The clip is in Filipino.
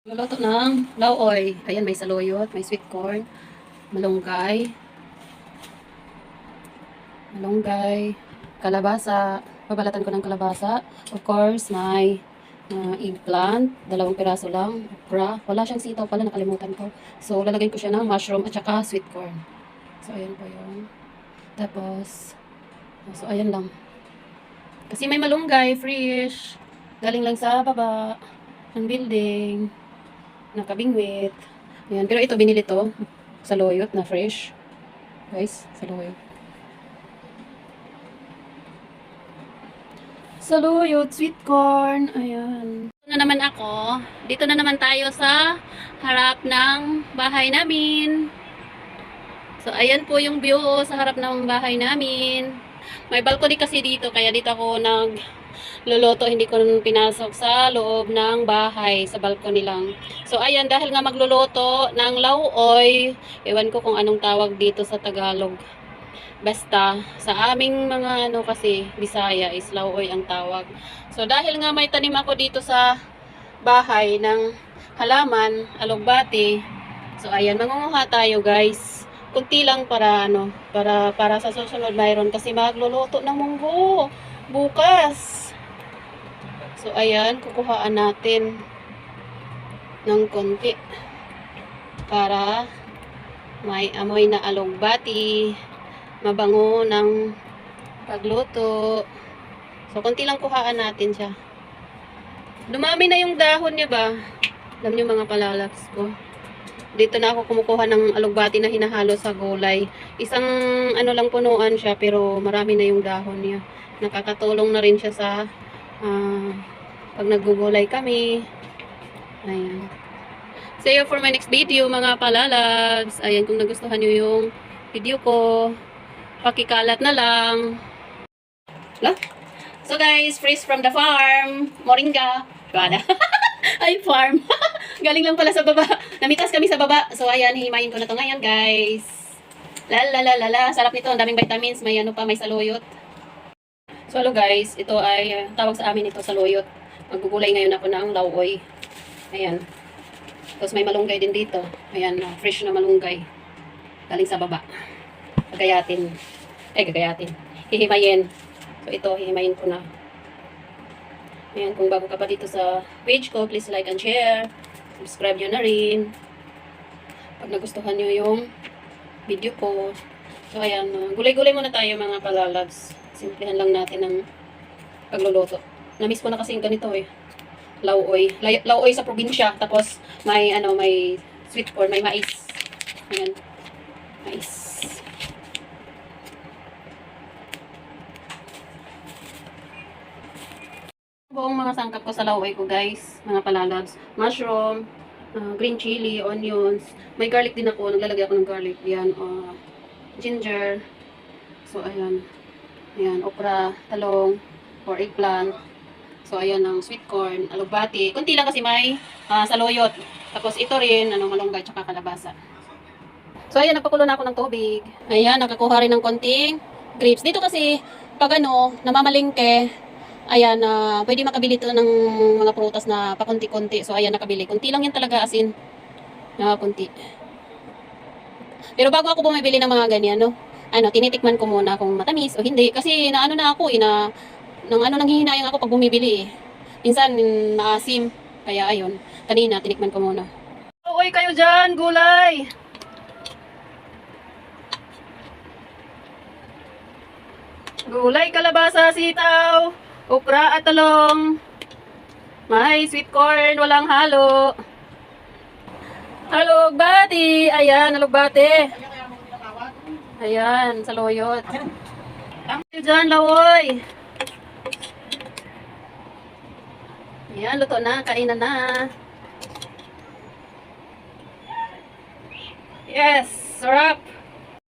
Luluto ng lauoy. Ayan, may saluyot, may sweet corn, malunggay, kalabasa. Babalatan ko ng kalabasa. Of course, may eggplant, 2 piraso lang, okra. Wala siyang sitaw pala, nakalimutan ko. So, lalagyan ko siya ng mushroom at saka sweet corn. So, ayan po yun. Tapos, so, ayan lang. Kasi may malunggay, fresh. Galing lang sa baba ng building. Nakabingwit. Ayan. Pero ito, binili to. Saluyot na fresh. Guys, saluyot. Saluyot, sweet corn. Ayan. Dito na naman ako. Dito na naman tayo sa harap ng bahay namin. So, ayan po yung view sa harap ng bahay namin. May balcony kasi dito, kaya dito ako nagluluto. Hindi ko pinasok sa loob ng bahay, sa balcony lang. So, ayan, dahil nga magluluto ng lauoy, ewan ko kung anong tawag dito sa Tagalog. Basta, sa aming mga kasi, Bisaya is lauoy ang tawag. So, dahil nga may tanim ako dito sa bahay ng halaman, alugbati. So, ayan, mangunguha tayo, guys. Kunti lang para para sa susunod mayroon kasi magluluto ng munggo bukas. So ayan, kukuhaan natin ng konti para may amoy na alugbati, mabango ng pagluto. So konti lang kuhaan natin siya. Dumami na yung dahon niya ba? Alam niyo mga palalaks ko. Dito na ako kumukuha ng alugbati na hinahalo sa gulay. Isang lang punuan siya pero marami na yung dahon niya. Nakakatulong na rin siya sa pag naggugulay kami. Ayan. See you for my next video mga palalags. Ayan, kung nagustuhan nyo yung video ko, pakikalat na lang. So guys, fresh from the farm. Moringa. Ay, farm. Galing lang pala sa baba. Namitas kami sa baba. So, ayan, hihimayin ko na to ngayon, guys. La. Sarap nito. Ang daming vitamins. May may saluyot. So, hello guys. Ito ay, tawag sa amin ito, saluyot. Maggugulay ngayon ako ng lauoy. Ayan. Tapos may malunggay din dito. Ayan, fresh na malunggay. Galing sa baba. Gagayatin. Hihimayin. So, ito, hihimayin ko na. Ayan, kung bago ka pa dito sa page ko, please like and share. Subscribe nyo na rin. Pag nagustuhan nyo yung video ko. So, ayan. Gulay-gulay muna tayo mga palalags. Simplihan lang natin ang pagluluto. Namiss ko na kasi yung ganito eh. Lauoy. Lauoy sa probinsya. Tapos, may sweet corn, may mais. Ayan. Mais. Buong mga sangkap ko sa lauoy ko guys, mga palalags, mushroom, green chili, onions, may garlic din ako, naglalagay ako ng garlic, yan, ginger, so ayan, okra, talong, or eggplant, so ayan ang sweet corn, alugbati, kunti lang kasi may saluyot, tapos ito rin, malunggay, tsaka kalabasa. So ayan, nagpakulo na ako ng tubig, ayan, nakakuha rin ng konting grapes, dito kasi, pag namamalingke, ayan, pwede makabili ito ng mga prutas na pakunti-kunti. So, ayan, nakabili. Kunti lang yan talaga, as in, kunti. Pero bago ako bumibili ng mga ganyan, tinitikman ko muna kung matamis o hindi. Kasi, na ako, nanghihinayang ako pag bumibili, eh. Minsan, maasim. Kaya, ayun, kanina, tinikman ko muna. Uy, kayo dyan, gulay! Gulay, kalabasa, sitaw! Okra at talong. May sweet corn, walang halo. Alugbati. Ayan, alugbati. Ayan, saluyot. Tangkil dyan, lauoy. Ayan, luto na. Kainan na. Yes, sarap.